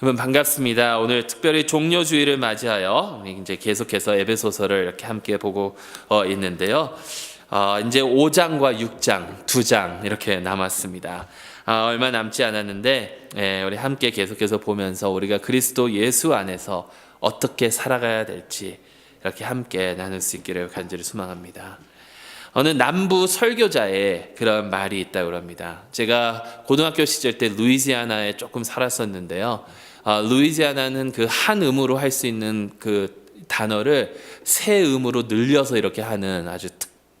여러분 반갑습니다. 오늘 특별히 종료주의를 맞이하여 이제 계속해서 에베소서를 이렇게 함께 보고 있는데요. 이제 5장과 6장, 2장 이렇게 남았습니다. 얼마 남지 않았는데 우리 함께 계속해서 보면서 우리가 그리스도 예수 안에서 어떻게 살아가야 될지 이렇게 함께 나눌 수 있기를 간절히 소망합니다. 어느 남부 설교자의 그런 말이 있다고 합니다. 제가 고등학교 시절 때 루이지아나에 조금 살았었는데요. 루이지아나는 그 한 음으로 할 수 있는 그 단어를 세 음으로 늘려서 이렇게 하는 아주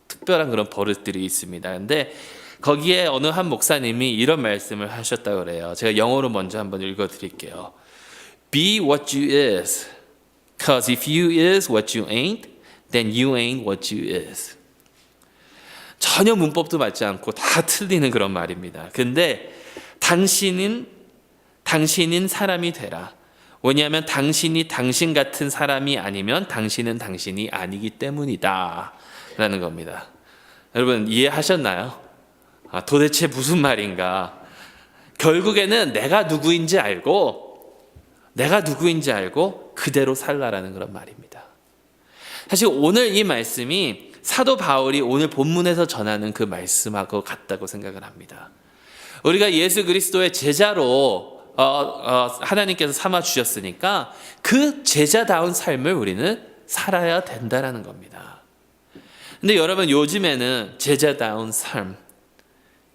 특별한 그런 버릇들이 있습니다. 근데 거기에 어느 한 목사님이 이런 말씀을 하셨다고 그래요. 제가 영어로 먼저 한번 읽어 드릴게요. Be what you is. Cause if you is what you ain't, then you ain't what you is. 전혀 문법도 맞지 않고 다 틀리는 그런 말입니다. 근데 당신인 사람이 되라. 왜냐하면 당신이 당신 같은 사람이 아니면 당신은 당신이 아니기 때문이다 라는 겁니다. 여러분 이해하셨나요? 도대체 무슨 말인가? 결국에는 내가 누구인지 알고 그대로 살라라는 그런 말입니다. 사실 오늘 이 말씀이 사도 바울이 오늘 본문에서 전하는 그 말씀하고 같다고 생각을 합니다. 우리가 예수 그리스도의 제자로 하나님께서 삼아 주셨으니까 그 제자다운 삶을 우리는 살아야 된다라는 겁니다. 근데 여러분 요즘에는 제자다운 삶,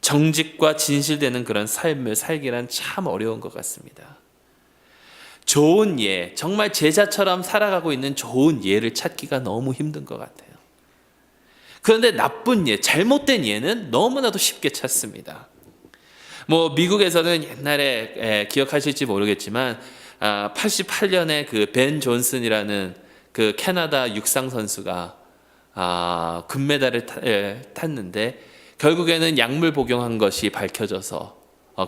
정직과 진실되는 그런 삶을 살기란 참 어려운 것 같습니다. 좋은 예, 정말 제자처럼 살아가고 있는 좋은 예를 찾기가 너무 힘든 것 같아요. 그런데 나쁜 예, 잘못된 예는 너무나도 쉽게 찾습니다. 미국에서는 옛날에 기억하실지 모르겠지만 88년에 그 벤 존슨이라는 그 캐나다 육상 선수가 금메달을 탔는데 결국에는 약물 복용한 것이 밝혀져서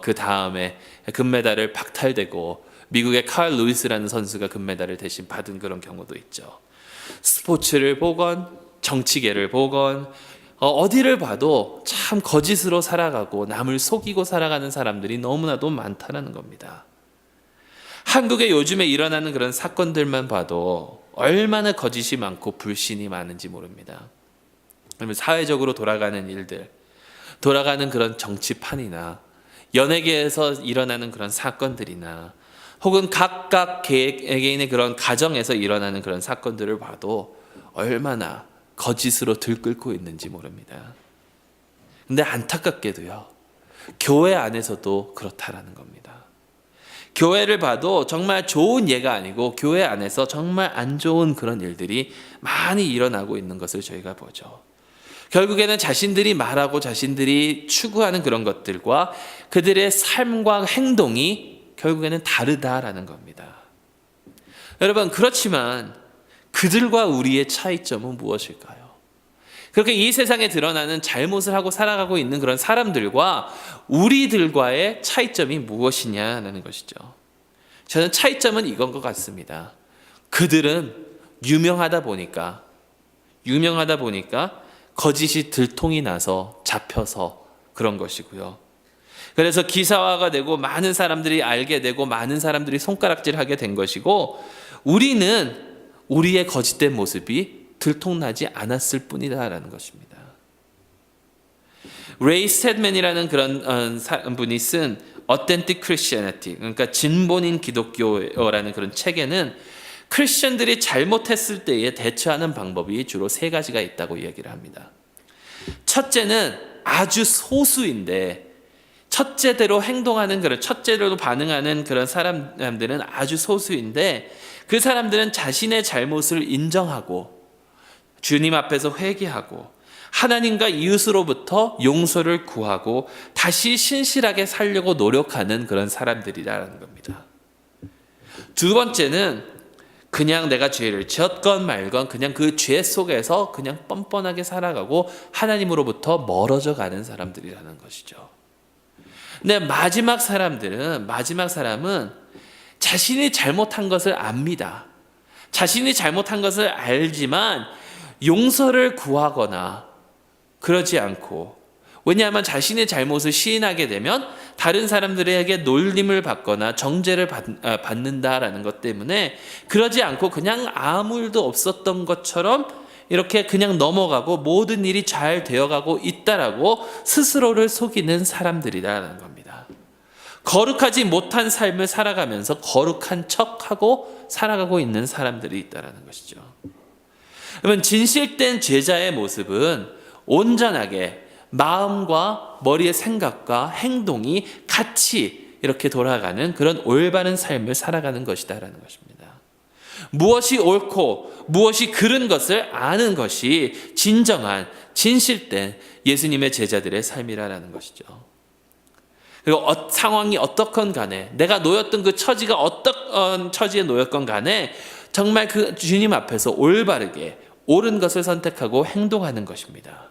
그 다음에 금메달을 박탈되고 미국의 칼 루이스라는 선수가 금메달을 대신 받은 그런 경우도 있죠. 스포츠를 보건 정치계를 보건 어디를 봐도 참 거짓으로 살아가고 남을 속이고 살아가는 사람들이 너무나도 많다는 겁니다. 한국에 요즘에 일어나는 그런 사건들만 봐도 얼마나 거짓이 많고 불신이 많은지 모릅니다. 그러면 사회적으로 돌아가는 일들, 돌아가는 그런 정치판이나 연예계에서 일어나는 그런 사건들이나 혹은 각각 개개인의 그런 가정에서 일어나는 그런 사건들을 봐도 얼마나 거짓으로 들끓고 있는지 모릅니다. 근데 안타깝게도요, 교회 안에서도 그렇다라는 겁니다. 교회를 봐도 정말 좋은 예가 아니고 교회 안에서 정말 안 좋은 그런 일들이 많이 일어나고 있는 것을 저희가 보죠. 결국에는 자신들이 말하고 자신들이 추구하는 그런 것들과 그들의 삶과 행동이 결국에는 다르다라는 겁니다. 여러분, 그렇지만 그들과 우리의 차이점은 무엇일까요? 그렇게 이 세상에 드러나는 잘못을 하고 살아가고 있는 그런 사람들과 우리들과의 차이점이 무엇이냐는 것이죠. 저는 차이점은 이건 것 같습니다. 그들은 유명하다 보니까 거짓이 들통이 나서 잡혀서 그런 것이고요. 그래서 기사화가 되고 많은 사람들이 알게 되고 많은 사람들이 손가락질하게 된 것이고, 우리는 우리의 거짓된 모습이 들통나지 않았을 뿐이다라는 것입니다. 레이 스텟맨이라는 그런 분이 쓴 Authentic Christianity, 그러니까 진본인 기독교라는 그런 책에는 크리스천들이 잘못했을 때에 대처하는 방법이 주로 세 가지가 있다고 이야기를 합니다. 첫째는 아주 소수인데, 첫째대로 행동하는 그런, 첫째로 반응하는 그런 사람들은 아주 소수인데, 그 사람들은 자신의 잘못을 인정하고 주님 앞에서 회개하고 하나님과 이웃으로부터 용서를 구하고 다시 신실하게 살려고 노력하는 그런 사람들이라는 겁니다. 두 번째는 그냥 내가 죄를 지었건 말건 그냥 그 죄 속에서 그냥 뻔뻔하게 살아가고 하나님으로부터 멀어져 가는 사람들이라는 것이죠. 근데 마지막 사람은 자신이 잘못한 것을 압니다. 자신이 잘못한 것을 알지만 용서를 구하거나 그러지 않고 왜냐하면 자신의 잘못을 시인하게 되면 다른 사람들에게 놀림을 받거나 정죄를 받는다라는 것 때문에 그러지 않고 그냥 아무 일도 없었던 것처럼 이렇게 그냥 넘어가고 모든 일이 잘 되어가고 있다라고 스스로를 속이는 사람들이라는 겁니다. 거룩하지 못한 삶을 살아가면서 거룩한 척하고 살아가고 있는 사람들이 있다라는 것이죠. 그러면 진실된 제자의 모습은 온전하게 마음과 머리의 생각과 행동이 같이 이렇게 돌아가는 그런 올바른 삶을 살아가는 것이다라는 것입니다. 무엇이 옳고 무엇이 그른 것을 아는 것이 진정한 진실된 예수님의 제자들의 삶이라는 것이죠. 그리고 상황이 어떻건 간에 내가 놓였던 그 처지가 어떤 처지에 놓였건 간에 정말 그 주님 앞에서 올바르게 옳은 것을 선택하고 행동하는 것입니다.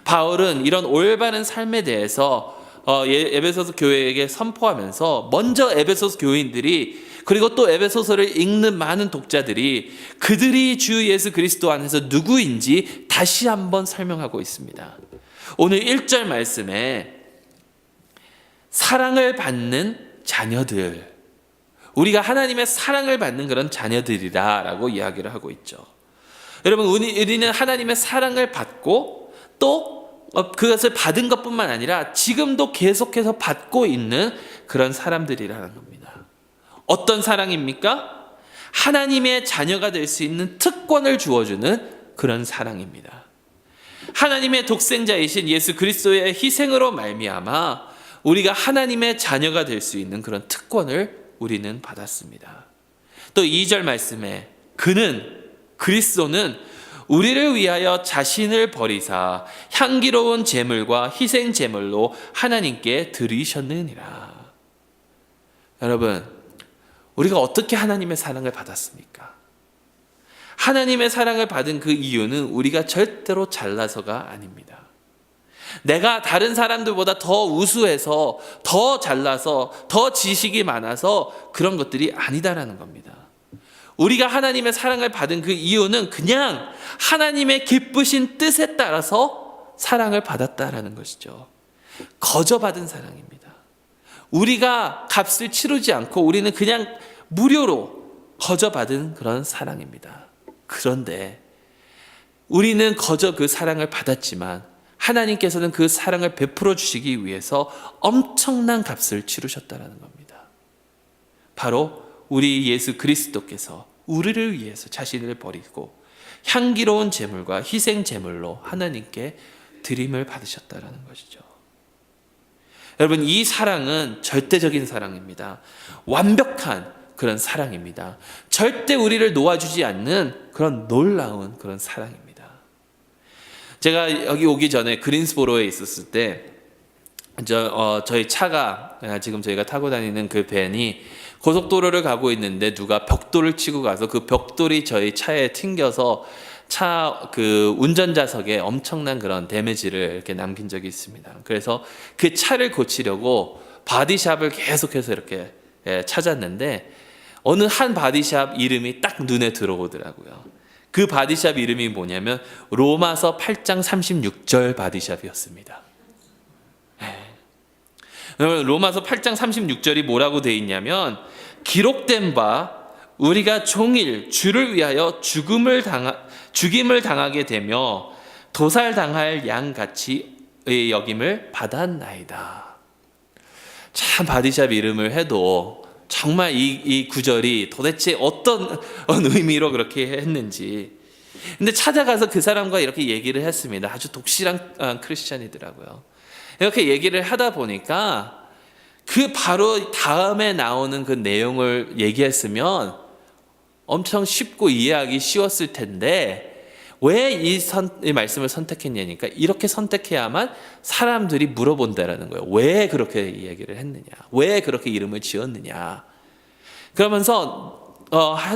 바울은 이런 올바른 삶에 대해서 에베소서 교회에게 선포하면서 먼저 에베소서 교인들이 그리고 또 에베소서를 읽는 많은 독자들이 그들이 주 예수 그리스도 안에서 누구인지 다시 한번 설명하고 있습니다. 오늘 1절 말씀에 사랑을 받는 자녀들, 우리가 하나님의 사랑을 받는 그런 자녀들이라고 이야기를 하고 있죠. 여러분, 우리는 하나님의 사랑을 받고 또 그것을 받은 것뿐만 아니라 지금도 계속해서 받고 있는 그런 사람들이라는 겁니다. 어떤 사랑입니까? 하나님의 자녀가 될 수 있는 특권을 주어주는 그런 사랑입니다. 하나님의 독생자이신 예수 그리스도의 희생으로 말미암아 우리가 하나님의 자녀가 될 수 있는 그런 특권을 우리는 받았습니다. 또 2절 말씀에 그리스도는 우리를 위하여 자신을 버리사 향기로운 제물과 희생 제물로 하나님께 드리셨느니라. 여러분, 우리가 어떻게 하나님의 사랑을 받았습니까? 하나님의 사랑을 받은 그 이유는 우리가 절대로 잘나서가 아닙니다. 내가 다른 사람들보다 더 우수해서, 더 잘나서, 더 지식이 많아서 그런 것들이 아니다라는 겁니다. 우리가 하나님의 사랑을 받은 그 이유는 그냥 하나님의 기쁘신 뜻에 따라서 사랑을 받았다라는 것이죠. 거저 받은 사랑입니다. 우리가 값을 치르지 않고 우리는 그냥 무료로 거저 받은 그런 사랑입니다. 그런데 우리는 거저 그 사랑을 받았지만 하나님께서는 그 사랑을 베풀어 주시기 위해서 엄청난 값을 치르셨다는 겁니다. 바로 우리 예수 그리스도께서 우리를 위해서 자신을 버리고 향기로운 제물과 희생 제물로 하나님께 드림을 받으셨다는 것이죠. 여러분, 이 사랑은 절대적인 사랑입니다. 완벽한 그런 사랑입니다. 절대 우리를 놓아주지 않는 그런 놀라운 그런 사랑입니다. 제가 여기 오기 전에 그린스보로에 있었을 때 저희 차가 지금 저희가 타고 다니는 그 밴이 고속도로를 가고 있는데 누가 벽돌을 치고 가서 그 벽돌이 저희 차에 튕겨서 차 그 운전자석에 엄청난 그런 데미지를 이렇게 남긴 적이 있습니다. 그래서 그 차를 고치려고 바디샵을 계속해서 이렇게 찾았는데 어느 한 바디샵 이름이 딱 눈에 들어오더라고요. 그 바디샵 이름이 뭐냐면 로마서 8장 36절 바디샵이었습니다. 로마서 8장 36절이 뭐라고 돼 있냐면 기록된 바 우리가 종일 주를 위하여 죽임을 당하게 되며 도살당할 양같이 여김을 받았나이다. 참 바디샵 이름을 해도 정말 이 구절이 도대체 어떤 의미로 그렇게 했는지. 근데 찾아가서 그 사람과 이렇게 얘기를 했습니다. 아주 독실한 크리스찬이더라고요. 이렇게 얘기를 하다 보니까 그 바로 다음에 나오는 그 내용을 얘기했으면 엄청 쉽고 이해하기 쉬웠을 텐데 왜 이 말씀을 선택했냐니까 이렇게 선택해야만 사람들이 물어본다라는 거예요. 왜 그렇게 얘기를 했느냐? 왜 그렇게 이름을 지었느냐? 그러면서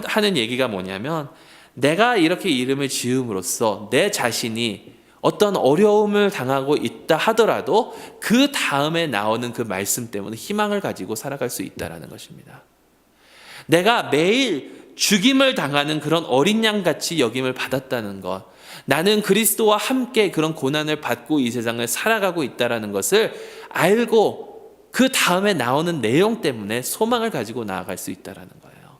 하는 얘기가 뭐냐면 내가 이렇게 이름을 지음으로써 내 자신이 어떤 어려움을 당하고 있다 하더라도 그 다음에 나오는 그 말씀 때문에 희망을 가지고 살아갈 수 있다는 것입니다. 내가 매일 죽임을 당하는 그런 어린 양같이 여김을 받았다는 것, 나는 그리스도와 함께 그런 고난을 받고 이 세상을 살아가고 있다는 것을 알고 그 다음에 나오는 내용 때문에 소망을 가지고 나아갈 수 있다는 거예요.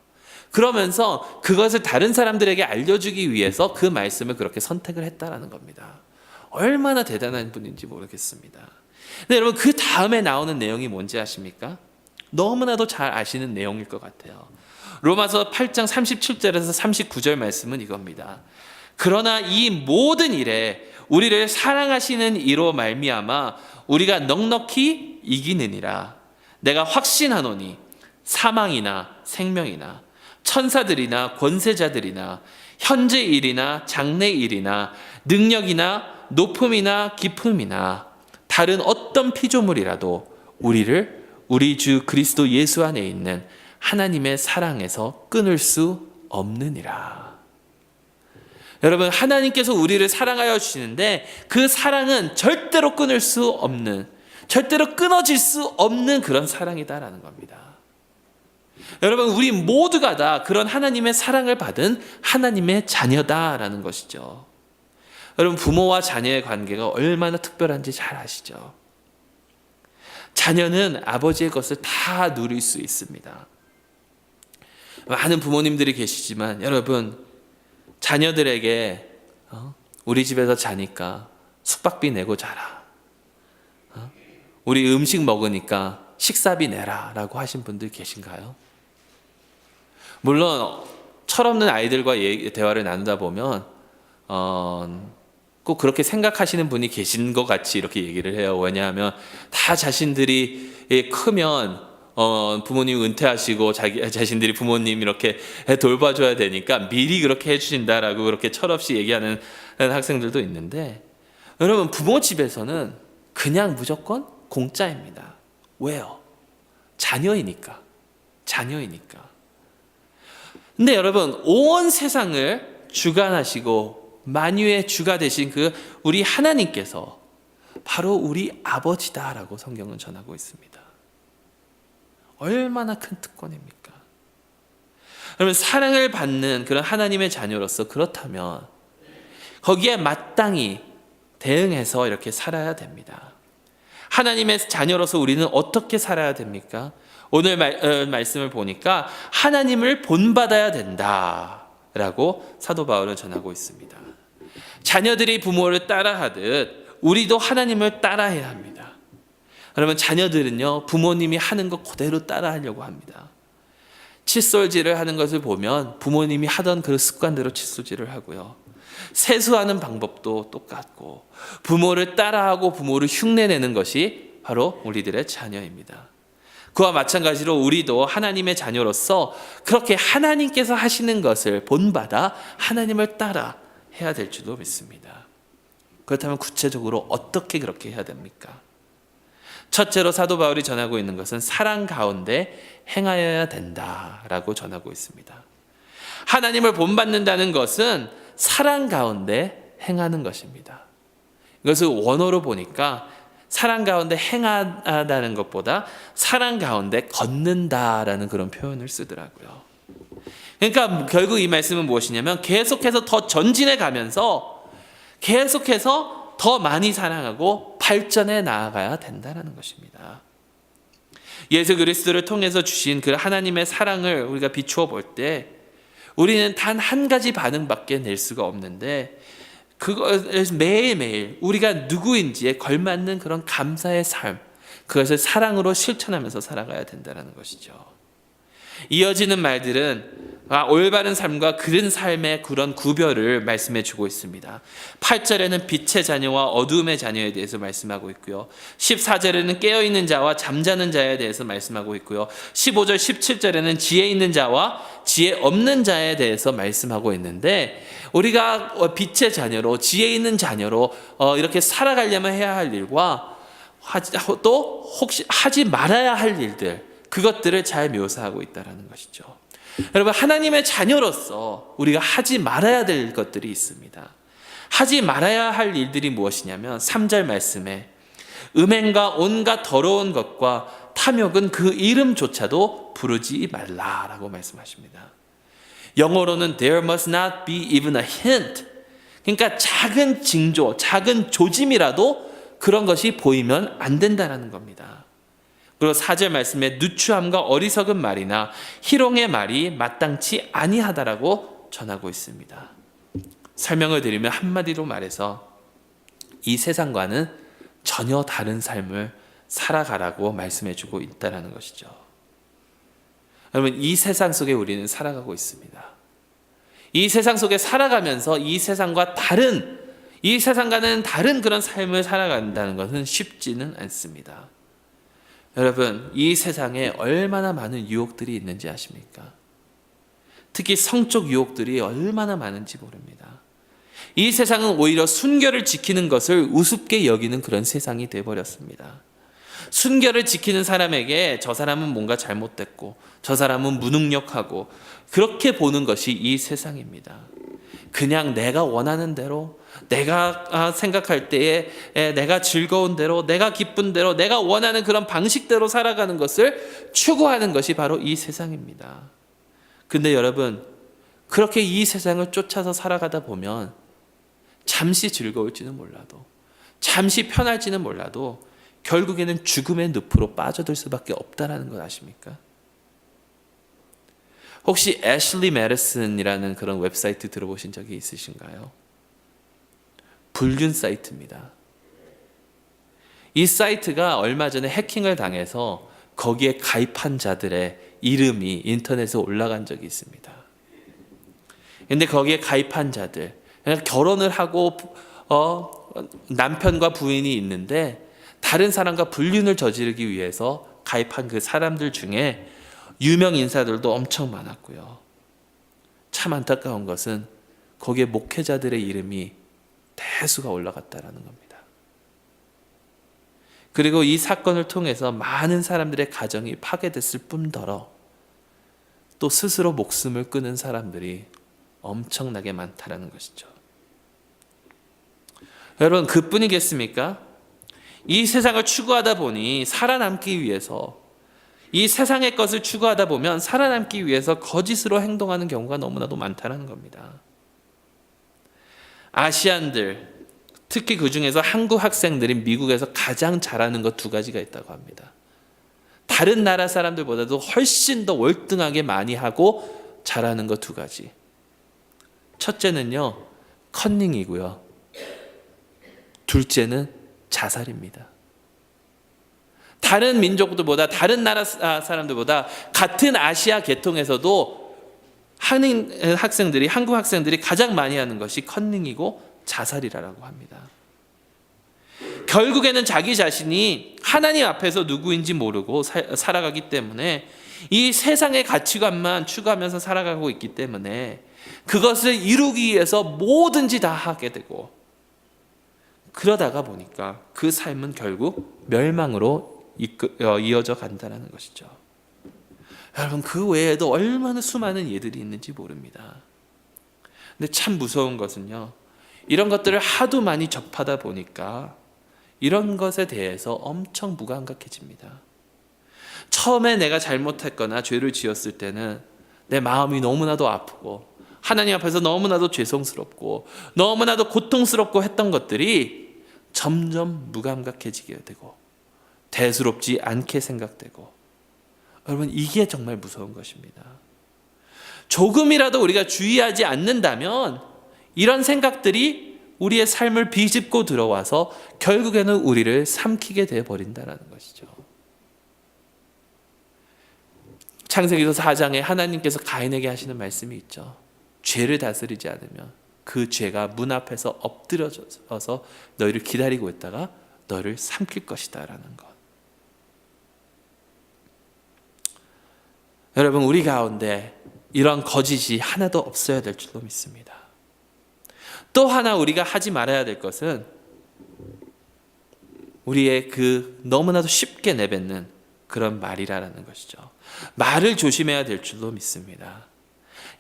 그러면서 그것을 다른 사람들에게 알려주기 위해서 그 말씀을 그렇게 선택을 했다는 겁니다. 얼마나 대단한 분인지 모르겠습니다. 근데 여러분, 그 다음에 나오는 내용이 뭔지 아십니까? 너무나도 잘 아시는 내용일 것 같아요. 로마서 8장 37절에서 39절 말씀은 이겁니다. 그러나 이 모든 일에 우리를 사랑하시는 이로 말미암아 우리가 넉넉히 이기느니라. 내가 확신하노니 사망이나 생명이나 천사들이나 권세자들이나 현재 일이나 장래 일이나 능력이나 높음이나 깊음이나 다른 어떤 피조물이라도 우리를 우리 주 그리스도 예수 안에 있는 하나님의 사랑에서 끊을 수 없느니라. 여러분, 하나님께서 우리를 사랑하여 주시는데 그 사랑은 절대로 끊을 수 없는, 절대로 끊어질 수 없는 그런 사랑이다라는 겁니다. 여러분, 우리 모두가 다 그런 하나님의 사랑을 받은 하나님의 자녀다라는 것이죠. 여러분, 부모와 자녀의 관계가 얼마나 특별한지 잘 아시죠? 자녀는 아버지의 것을 다 누릴 수 있습니다. 많은 부모님들이 계시지만 여러분, 자녀들에게 우리 집에서 자니까 숙박비 내고 자라, 우리 음식 먹으니까 식사비 내라 라고 하신 분들 계신가요? 물론 철없는 아이들과 대화를 나누다 보면 꼭 그렇게 생각하시는 분이 계신 것 같이 이렇게 얘기를 해요. 왜냐하면 다 자신들이 크면 부모님 은퇴하시고 자신들이 부모님 이렇게 돌봐줘야 되니까 미리 그렇게 해주신다라고 그렇게 철없이 얘기하는 학생들도 있는데, 여러분, 부모 집에서는 그냥 무조건 공짜입니다. 왜요? 자녀이니까. 근데 여러분, 온 세상을 주관하시고 만유의 주가 되신 그 우리 하나님께서 바로 우리 아버지다라고 성경은 전하고 있습니다. 얼마나 큰 특권입니까? 여러분, 사랑을 받는 그런 하나님의 자녀로서 그렇다면 거기에 마땅히 대응해서 이렇게 살아야 됩니다. 하나님의 자녀로서 우리는 어떻게 살아야 됩니까? 오늘 말씀을 보니까 하나님을 본받아야 된다라고 사도 바울은 전하고 있습니다. 자녀들이 부모를 따라하듯 우리도 하나님을 따라해야 합니다. 여러분, 자녀들은요, 부모님이 하는 것 그대로 따라하려고 합니다. 칫솔질을 하는 것을 보면 부모님이 하던 그 습관대로 칫솔질을 하고요. 세수하는 방법도 똑같고 부모를 따라하고 부모를 흉내내는 것이 바로 우리들의 자녀입니다. 그와 마찬가지로 우리도 하나님의 자녀로서 그렇게 하나님께서 하시는 것을 본받아 하나님을 따라 해야 될 줄도 믿습니다. 그렇다면 구체적으로 어떻게 그렇게 해야 됩니까? 첫째로 사도 바울이 전하고 있는 것은 사랑 가운데 행하여야 된다라고 전하고 있습니다. 하나님을 본받는다는 것은 사랑 가운데 행하는 것입니다. 이것을 원어로 보니까 사랑 가운데 행하다는 것보다 사랑 가운데 걷는다라는 그런 표현을 쓰더라고요. 그러니까 결국 이 말씀은 무엇이냐면 계속해서 더 전진해 가면서 계속해서 더 많이 사랑하고 발전해 나아가야 된다는 것입니다. 예수 그리스도를 통해서 주신 그 하나님의 사랑을 우리가 비추어 볼 때 우리는 단 한 가지 반응밖에 낼 수가 없는데, 그것을 매일매일 우리가 누구인지에 걸맞는 그런 감사의 삶, 그것을 사랑으로 실천하면서 살아가야 된다는 것이죠. 이어지는 말들은 올바른 삶과 그른 삶의 그런 구별을 말씀해 주고 있습니다. 8절에는 빛의 자녀와 어두움의 자녀에 대해서 말씀하고 있고요. 14절에는 깨어있는 자와 잠자는 자에 대해서 말씀하고 있고요. 15절, 17절에는 지혜 있는 자와 지혜 없는 자에 대해서 말씀하고 있는데, 우리가 빛의 자녀로 지혜 있는 자녀로 이렇게 살아가려면 해야 할 일과 또 혹시 하지 말아야 할 일들, 그것들을 잘 묘사하고 있다는 것이죠. 여러분, 하나님의 자녀로서 우리가 하지 말아야 될 것들이 있습니다. 하지 말아야 할 일들이 무엇이냐면 3절 말씀에 음행과 온갖 더러운 것과 탐욕은 그 이름조차도 부르지 말라라고 말씀하십니다. 영어로는 there must not be even a hint. 그러니까 작은 징조, 작은 조짐이라도 그런 것이 보이면 안 된다는 겁니다. 그리고 4절 말씀에 누추함과 어리석은 말이나 희롱의 말이 마땅치 아니하다라고 전하고 있습니다. 설명을 드리면 한마디로 말해서 이 세상과는 전혀 다른 삶을 살아가라고 말씀해주고 있다는 것이죠. 여러분, 이 세상 속에 우리는 살아가고 있습니다. 이 세상 속에 살아가면서 이 세상과는 다른 그런 삶을 살아간다는 것은 쉽지는 않습니다. 여러분, 이 세상에 얼마나 많은 유혹들이 있는지 아십니까? 특히 성적 유혹들이 얼마나 많은지 모릅니다. 이 세상은 오히려 순결을 지키는 것을 우습게 여기는 그런 세상이 되어버렸습니다. 순결을 지키는 사람에게 저 사람은 뭔가 잘못됐고 저 사람은 무능력하고 그렇게 보는 것이 이 세상입니다. 그냥 내가 원하는 대로, 내가 생각할 때에 내가 즐거운 대로, 내가 기쁜 대로, 내가 원하는 그런 방식대로 살아가는 것을 추구하는 것이 바로 이 세상입니다. 근데 여러분, 그렇게 이 세상을 쫓아서 살아가다 보면 잠시 즐거울지는 몰라도, 잠시 편할지는 몰라도 결국에는 죽음의 늪으로 빠져들 수밖에 없다는 걸 아십니까? 혹시 애슐리 메디슨이라는 그런 웹사이트 들어보신 적이 있으신가요? 불륜 사이트입니다. 이 사이트가 얼마 전에 해킹을 당해서 거기에 가입한 자들의 이름이 인터넷에 올라간 적이 있습니다. 그런데 거기에 가입한 자들, 결혼을 하고 남편과 부인이 있는데 다른 사람과 불륜을 저지르기 위해서 가입한 그 사람들 중에 유명 인사들도 엄청 많았고요. 참 안타까운 것은 거기에 목회자들의 이름이 대수가 올라갔다는 겁니다. 그리고 이 사건을 통해서 많은 사람들의 가정이 파괴됐을 뿐더러 또 스스로 목숨을 끊은 사람들이 엄청나게 많다는 것이죠. 여러분, 그뿐이겠습니까? 이 세상을 추구하다 보니 살아남기 위해서, 이 세상의 것을 추구하다 보면 살아남기 위해서 거짓으로 행동하는 경우가 너무나도 많다는 겁니다. 아시안들, 특히 그 중에서 한국 학생들이 미국에서 가장 잘하는 것 2가지가 있다고 합니다. 다른 나라 사람들보다도 훨씬 더 월등하게 많이 하고 잘하는 것 2가지. 첫째는요, 컨닝이고요. 둘째는 자살입니다. 다른 민족들보다, 다른 나라 사람들보다 같은 아시아 계통에서도 한국 학생들이 가장 많이 하는 것이 컨닝이고 자살이라고 합니다. 결국에는 자기 자신이 하나님 앞에서 누구인지 모르고 살아가기 때문에 이 세상의 가치관만 추구하면서 살아가고 있기 때문에 그것을 이루기 위해서 뭐든지 다 하게 되고, 그러다가 보니까 그 삶은 결국 멸망으로 이어져 간다는 것이죠. 여러분, 그 외에도 얼마나 수많은 예들이 있는지 모릅니다. 근데 참 무서운 것은요, 이런 것들을 하도 많이 접하다 보니까 이런 것에 대해서 엄청 무감각해집니다. 처음에 내가 잘못했거나 죄를 지었을 때는 내 마음이 너무나도 아프고 하나님 앞에서 너무나도 죄송스럽고 너무나도 고통스럽고 했던 것들이 점점 무감각해지게 되고 대수롭지 않게 생각되고, 여러분, 이게 정말 무서운 것입니다. 조금이라도 우리가 주의하지 않는다면 이런 생각들이 우리의 삶을 비집고 들어와서 결국에는 우리를 삼키게 되어버린다는 것이죠. 창세기서 4장에 하나님께서 가인에게 하시는 말씀이 있죠. 죄를 다스리지 않으면 그 죄가 문 앞에서 엎드려져서 너희를 기다리고 있다가 너를 삼킬 것이다 라는 것. 여러분, 우리 가운데 이런 거짓이 하나도 없어야 될 줄로 믿습니다. 또 하나 우리가 하지 말아야 될 것은 우리의 그 너무나도 쉽게 내뱉는 그런 말이라는 것이죠. 말을 조심해야 될 줄로 믿습니다.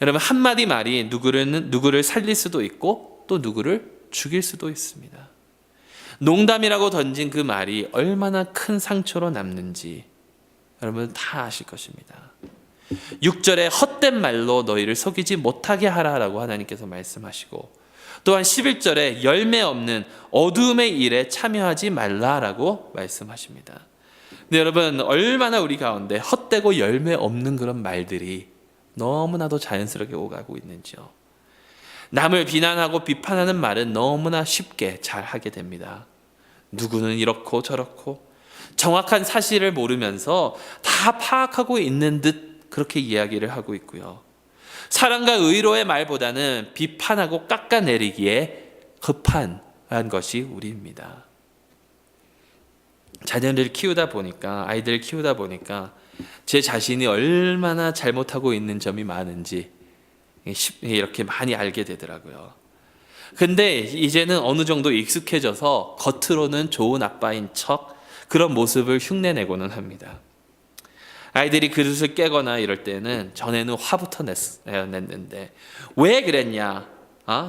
여러분, 한마디 말이 누구를 살릴 수도 있고 또 누구를 죽일 수도 있습니다. 농담이라고 던진 그 말이 얼마나 큰 상처로 남는지 여러분 다 아실 것입니다. 6절에 헛된 말로 너희를 속이지 못하게 하라라고 하나님께서 말씀하시고, 또한 11절에 열매 없는 어두움의 일에 참여하지 말라라고 말씀하십니다. 근데 여러분, 얼마나 우리 가운데 헛되고 열매 없는 그런 말들이 너무나도 자연스럽게 오가고 있는지요. 남을 비난하고 비판하는 말은 너무나 쉽게 잘 하게 됩니다. 누구는 이렇고 저렇고 정확한 사실을 모르면서 다 파악하고 있는 듯 그렇게 이야기를 하고 있고요. 사랑과 의로의 말보다는 비판하고 깎아내리기에 급한 것이 우리입니다. 자녀를 키우다 보니까, 아이들을 키우다 보니까 제 자신이 얼마나 잘못하고 있는 점이 많은지 이렇게 많이 알게 되더라고요. 근데 이제는 어느 정도 익숙해져서 겉으로는 좋은 아빠인 척 그런 모습을 흉내내고는 합니다. 아이들이 그릇을 깨거나 이럴 때는 전에는 화부터 냈는데 왜 그랬냐?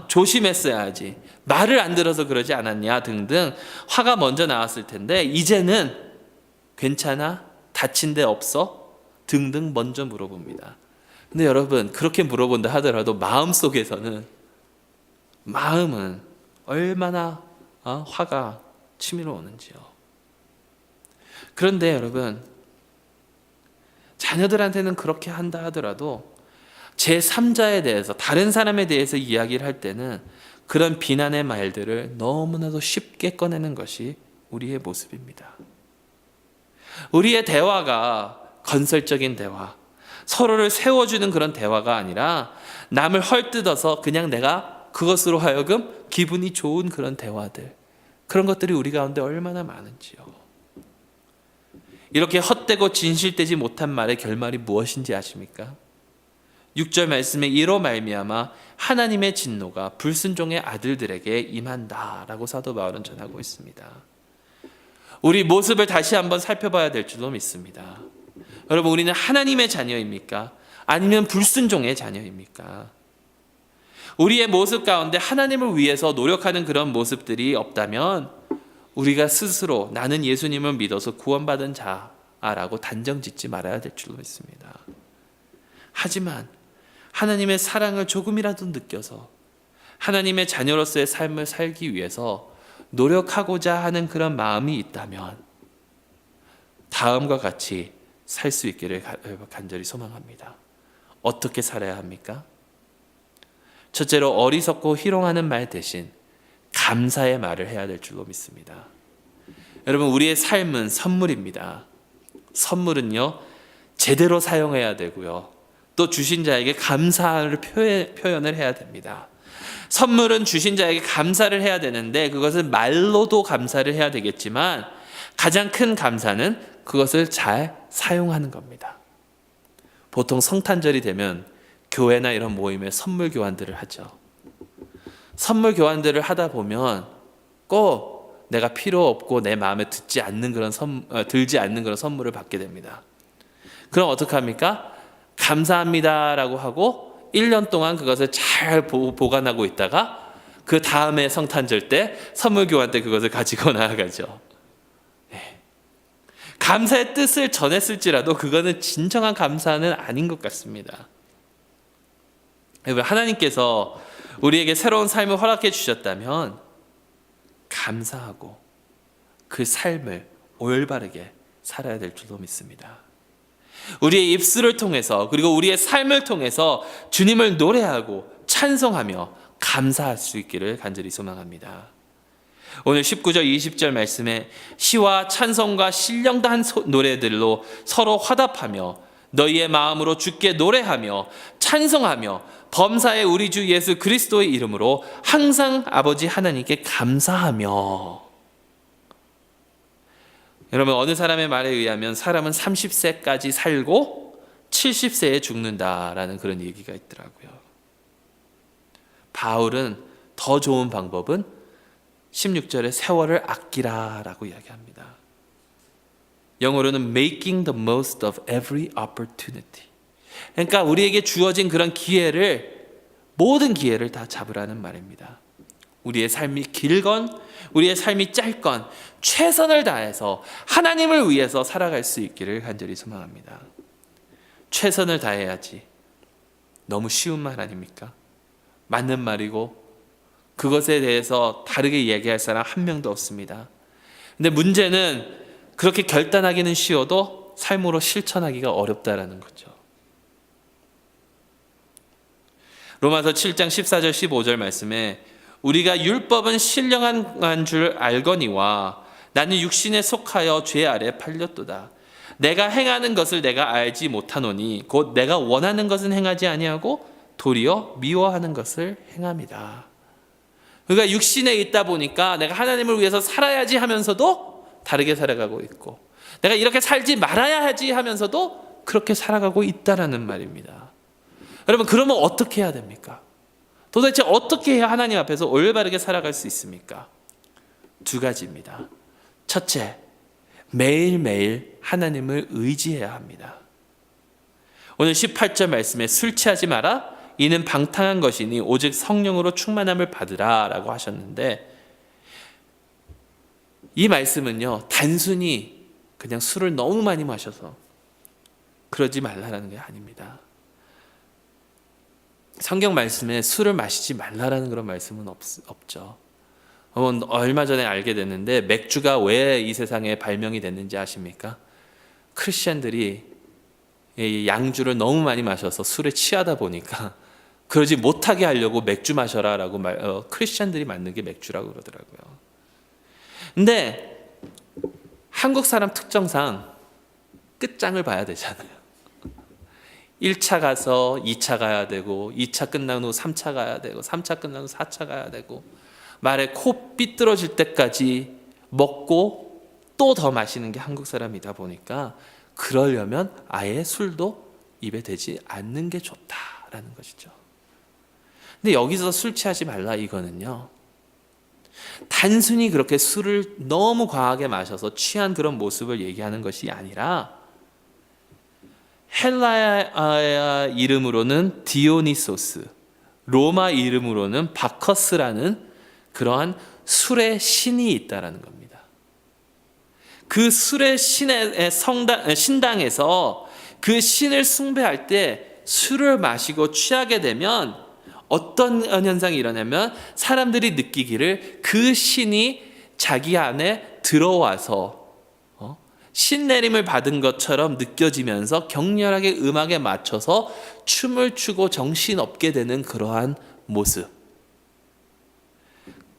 조심했어야지. 말을 안 들어서 그러지 않았냐? 등등 화가 먼저 나왔을 텐데 이제는 괜찮아? 다친 데 없어? 등등 먼저 물어봅니다. 근데 여러분, 그렇게 물어본다 하더라도 마음은 얼마나 화가 치밀어 오는지요. 그런데 여러분, 자녀들한테는 그렇게 한다 하더라도 제3자에 대해서, 다른 사람에 대해서 이야기를 할 때는 그런 비난의 말들을 너무나도 쉽게 꺼내는 것이 우리의 모습입니다. 우리의 대화가 건설적인 대화, 서로를 세워주는 그런 대화가 아니라 남을 헐뜯어서 그냥 내가 그것으로 하여금 기분이 좋은 그런 대화들, 그런 것들이 우리 가운데 얼마나 많은지요. 이렇게 헛되고 진실되지 못한 말의 결말이 무엇인지 아십니까? 6절 말씀에 이로 말미암아 하나님의 진노가 불순종의 아들들에게 임한다라고 사도 바울은 전하고 있습니다. 우리 모습을 다시 한번 살펴봐야 될 줄로 믿습니다. 여러분, 우리는 하나님의 자녀입니까? 아니면 불순종의 자녀입니까? 우리의 모습 가운데 하나님을 위해서 노력하는 그런 모습들이 없다면 우리가 스스로 나는 예수님을 믿어서 구원받은 자라고 단정 짓지 말아야 될 줄로 믿습니다. 하지만 하나님의 사랑을 조금이라도 느껴서 하나님의 자녀로서의 삶을 살기 위해서 노력하고자 하는 그런 마음이 있다면 다음과 같이 살 수 있기를 간절히 소망합니다. 어떻게 살아야 합니까? 첫째로, 어리석고 희롱하는 말 대신 감사의 말을 해야 될 줄로 믿습니다. 여러분, 우리의 삶은 선물입니다. 선물은요, 제대로 사용해야 되고요, 또 주신 자에게 감사를 표현을 해야 됩니다. 선물은 주신 자에게 감사를 해야 되는데 그것을 말로도 감사를 해야 되겠지만 가장 큰 감사는 그것을 잘 사용하는 겁니다. 보통 성탄절이 되면 교회나 이런 모임에 선물 교환들을 하죠. 선물 교환들을 하다 보면 꼭 내가 필요 없고 내 마음에 들지 않는 그런 선물을 받게 됩니다. 그럼 어떡합니까? 감사합니다라고 하고 1년 동안 그것을 잘 보관하고 있다가 그 다음에 성탄절 때 선물 교환 때 그것을 가지고 나아가죠. 감사의 뜻을 전했을지라도 그거는 진정한 감사는 아닌 것 같습니다. 하나님께서 우리에게 새로운 삶을 허락해 주셨다면 감사하고 그 삶을 올바르게 살아야 될 줄로 믿습니다. 우리의 입술을 통해서, 그리고 우리의 삶을 통해서 주님을 노래하고 찬송하며 감사할 수 있기를 간절히 소망합니다. 오늘 19절 20절 말씀에 시와 찬송과 신령 다한 노래들로 서로 화답하며 너희의 마음으로 주께 노래하며 찬송하며 범사의 우리 주 예수 그리스도의 이름으로 항상 아버지 하나님께 감사하며. 여러분, 어느 사람의 말에 의하면 사람은 30세까지 살고 70세에 죽는다라는 그런 얘기가 있더라고요. 바울은 더 좋은 방법은 16절에 세월을 아끼라라고 이야기합니다. 영어로는 making the most of every opportunity. 그러니까 우리에게 주어진 그런 모든 기회를 다 잡으라는 말입니다. 우리의 삶이 길건 우리의 삶이 짧건 최선을 다해서 하나님을 위해서 살아갈 수 있기를 간절히 소망합니다. 최선을 다해야지. 너무 쉬운 말 아닙니까? 맞는 말이고 그것에 대해서 다르게 얘기할 사람 한 명도 없습니다. 근데 문제는 그렇게 결단하기는 쉬워도 삶으로 실천하기가 어렵다라는 거죠. 로마서 7장 14절 15절 말씀에 우리가 율법은 신령한 줄 알거니와 나는 육신에 속하여 죄 아래 팔렸도다. 내가 행하는 것을 내가 알지 못하노니 곧 내가 원하는 것은 행하지 아니하고 도리어 미워하는 것을 행함이다. 그러니까 육신에 있다 보니까 내가 하나님을 위해서 살아야지 하면서도 다르게 살아가고 있고, 내가 이렇게 살지 말아야 하지 하면서도 그렇게 살아가고 있다라는 말입니다. 여러분, 그러면 어떻게 해야 됩니까? 도대체 어떻게 해야 하나님 앞에서 올바르게 살아갈 수 있습니까? 두 가지입니다. 첫째, 매일매일 하나님을 의지해야 합니다. 오늘 18절 말씀에 술 취하지 마라 이는 방탕한 것이니 오직 성령으로 충만함을 받으라 라고 하셨는데, 이 말씀은요 단순히 그냥 술을 너무 많이 마셔서 그러지 말라라는 게 아닙니다. 성경 말씀에 술을 마시지 말라라는 그런 말씀은 없죠. 얼마 전에 알게 됐는데 맥주가 왜 이 세상에 발명이 됐는지 아십니까? 크리스천들이 양주를 너무 많이 마셔서 술에 취하다 보니까 그러지 못하게 하려고 맥주 마셔라라고 크리스천들이 만든 게 맥주라고 그러더라고요. 근데 한국 사람 특성상 끝장을 봐야 되잖아요. 1차 가서 2차 가야 되고 2차 끝난 후 3차 가야 되고 3차 끝난 후 4차 가야 되고 말에 코 삐뚤어질 때까지 먹고 또 더 마시는 게 한국 사람이다 보니까 그러려면 아예 술도 입에 대지 않는 게 좋다라는 것이죠. 근데 여기서 술 취하지 말라 이거는요, 단순히 그렇게 술을 너무 과하게 마셔서 취한 그런 모습을 얘기하는 것이 아니라 헬라야 이름으로는 디오니소스, 로마 이름으로는 바커스라는 그러한 술의 신이 있다라는 겁니다. 그 술의 신의 신당에서 그 신을 숭배할 때 술을 마시고 취하게 되면 어떤 현상이 일어나면 사람들이 느끼기를 그 신이 자기 안에 들어와서 신내림을 받은 것처럼 느껴지면서 격렬하게 음악에 맞춰서 춤을 추고 정신없게 되는 그러한 모습,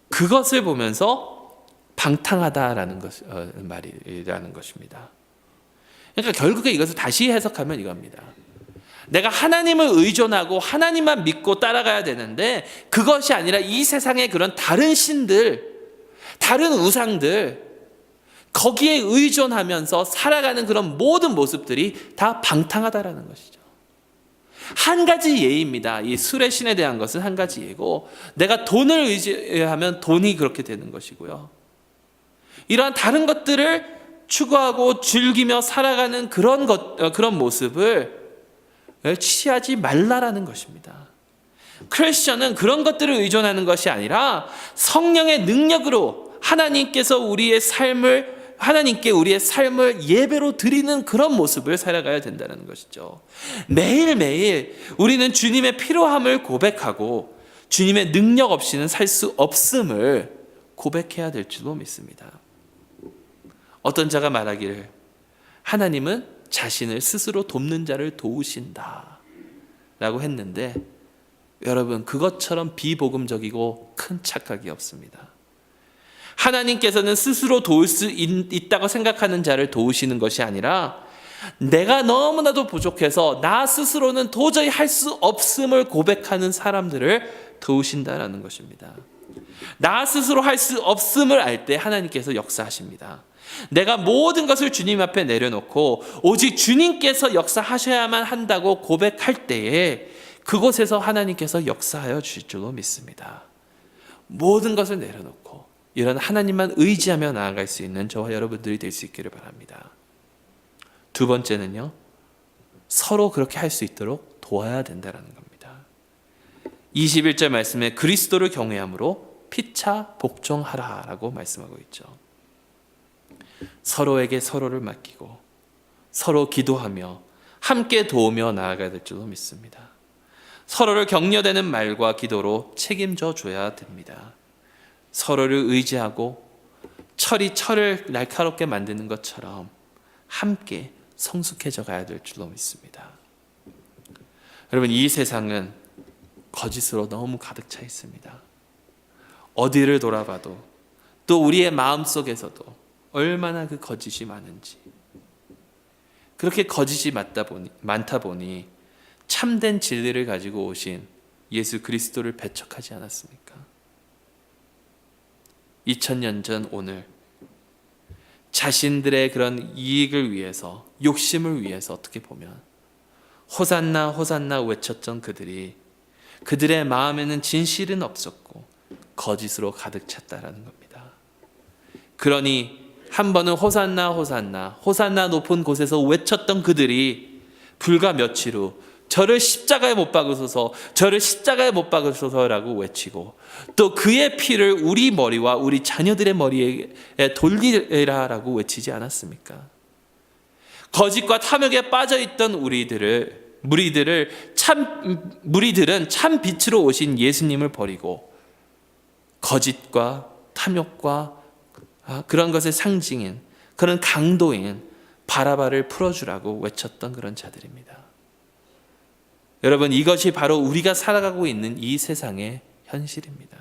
그것을 보면서 방탕하다라는 말이라는 것입니다. 그러니까 결국에 이것을 다시 해석하면 이겁니다. 내가 하나님을 의존하고 하나님만 믿고 따라가야 되는데 그것이 아니라 이 세상의 그런 다른 신들, 다른 우상들, 거기에 의존하면서 살아가는 그런 모든 모습들이 다 방탕하다라는 것이죠. 한 가지 예입니다. 이 술의 신에 대한 것은 한 가지 예고, 내가 돈을 의지하면 돈이 그렇게 되는 것이고요. 이러한 다른 것들을 추구하고 즐기며 살아가는 그런 모습을 취하지 말라라는 것입니다. 크리스천은 그런 것들을 의존하는 것이 아니라 성령의 능력으로 하나님께 우리의 삶을 예배로 드리는 그런 모습을 살아가야 된다는 것이죠. 매일매일 우리는 주님의 필요함을 고백하고 주님의 능력 없이는 살 수 없음을 고백해야 될 줄로 믿습니다. 어떤 자가 말하기를 하나님은 자신을 스스로 돕는 자를 도우신다 라고 했는데, 여러분, 그것처럼 비복음적이고 큰 착각이 없습니다. 하나님께서는 스스로 도울 수 있다고 생각하는 자를 도우시는 것이 아니라 내가 너무나도 부족해서 나 스스로는 도저히 할 수 없음을 고백하는 사람들을 도우신다라는 것입니다. 나 스스로 할 수 없음을 알 때 하나님께서 역사하십니다. 내가 모든 것을 주님 앞에 내려놓고 오직 주님께서 역사하셔야만 한다고 고백할 때에 그곳에서 하나님께서 역사하여 주실 줄로 믿습니다. 모든 것을 내려놓고 이런 하나님만 의지하며 나아갈 수 있는 저와 여러분들이 될 수 있기를 바랍니다. 두 번째는요, 서로 그렇게 할 수 있도록 도와야 된다는 겁니다. 21절 말씀에 그리스도를 경외함으로 피차 복종하라라고 말씀하고 있죠. 서로에게 서로를 맡기고 서로 기도하며 함께 도우며 나아가야 될 줄로 믿습니다. 서로를 격려되는 말과 기도로 책임져 줘야 됩니다. 서로를 의지하고 철이 철을 날카롭게 만드는 것처럼 함께 성숙해져 가야 될 줄로 믿습니다. 여러분, 이 세상은 거짓으로 너무 가득 차 있습니다. 어디를 돌아봐도, 또 우리의 마음속에서도 얼마나 그 거짓이 많은지, 그렇게 거짓이 많다 보니 참된 진리를 가지고 오신 예수 그리스도를 배척하지 않았습니까? 2000년 전 오늘 자신들의 그런 이익을 위해서, 욕심을 위해서 어떻게 보면 호산나 호산나 외쳤던 그들이, 그들의 마음에는 진실은 없었고 거짓으로 가득 찼다라는 겁니다. 그러니 한 번은 호산나 호산나 호산나 높은 곳에서 외쳤던 그들이 불과 며칠 후 저를 십자가에 못 박으소서, 저를 십자가에 못 박으소서라고 외치고, 또 그의 피를 우리 머리와 우리 자녀들의 머리에 돌리라라고 외치지 않았습니까? 거짓과 탐욕에 빠져있던 무리들은 참 빛으로 오신 예수님을 버리고 거짓과 탐욕과 그런 것의 상징인, 그런 강도인 바라바를 풀어주라고 외쳤던 그런 자들입니다. 여러분, 이것이 바로 우리가 살아가고 있는 이 세상의 현실입니다.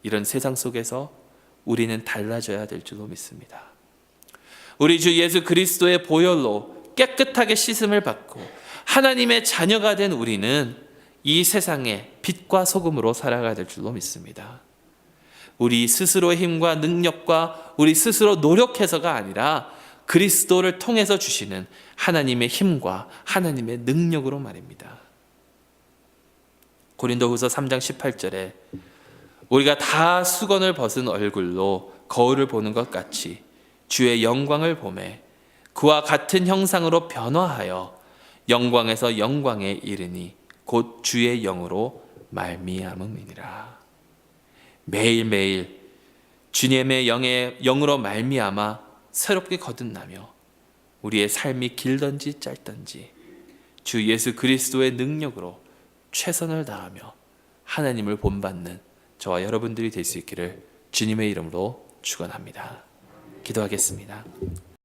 이런 세상 속에서 우리는 달라져야 될 줄로 믿습니다. 우리 주 예수 그리스도의 보혈로 깨끗하게 씻음을 받고 하나님의 자녀가 된 우리는 이 세상의 빛과 소금으로 살아가야 될 줄로 믿습니다. 우리 스스로의 힘과 능력과 우리 스스로 노력해서가 아니라 그리스도를 통해서 주시는 하나님의 힘과 하나님의 능력으로 말입니다. 고린도후서 3장 18절에 우리가 다 수건을 벗은 얼굴로 거울을 보는 것 같이 주의 영광을 보매 그와 같은 형상으로 변화하여 영광에서 영광에 이르니 곧 주의 영으로 말미암음이니라. 매일매일 주님의 영으로 말미암아 새롭게 거듭나며 우리의 삶이 길든지 짧든지 주 예수 그리스도의 능력으로 최선을 다하며 하나님을 본받는 저와 여러분들이 될 수 있기를 주님의 이름으로 축원합니다. 기도하겠습니다.